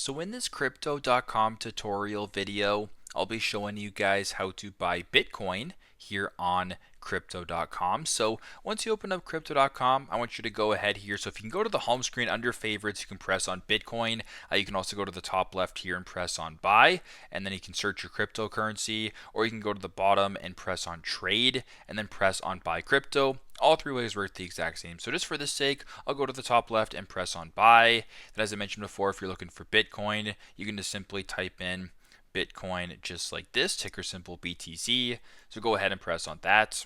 So in this crypto.com tutorial video, I'll be showing you guys how to buy Bitcoin here on crypto.com. So once you open up crypto.com, I want you to go ahead here. So if you can go to the home screen under favorites, you can press on Bitcoin. You can also go to the top left here and press on buy, and then you can search your cryptocurrency, or you can go to the bottom and press on trade, and then press on buy crypto. All three ways work the exact same. So just for this sake, I'll go to the top left and press on buy. Then as I mentioned before, if you're looking for Bitcoin, you can just simply type in Bitcoin just like this, ticker symbol BTC. So go ahead and press on that.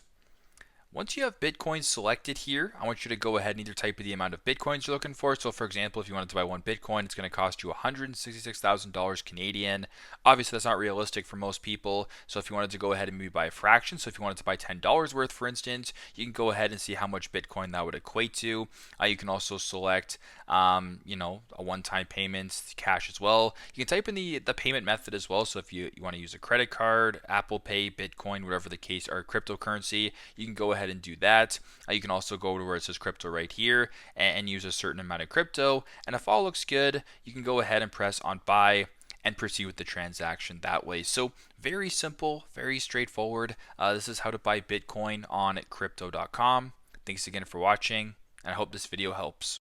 Once you have Bitcoin selected here, I want you to go ahead and either type in the amount of Bitcoins you're looking for. So for example, if you wanted to buy one Bitcoin, it's going to cost you $166,000 Canadian. Obviously, that's not realistic for most people. So if you wanted to go ahead and maybe buy a fraction, so if you wanted to buy $10 worth, for instance, you can go ahead and see how much Bitcoin that would equate to. You can also select, a one-time payment, cash as well. You can type in the payment method as well. So if you want to use a credit card, Apple Pay, Bitcoin, whatever the case, or cryptocurrency, you can go ahead and do that. You can also go to where it says crypto right here and use a certain amount of crypto. And if all looks good, you can go ahead and press on buy and proceed with the transaction that way. So very simple, very straightforward. This is how to buy Bitcoin on crypto.com. Thanks again for watching, and I hope this video helps.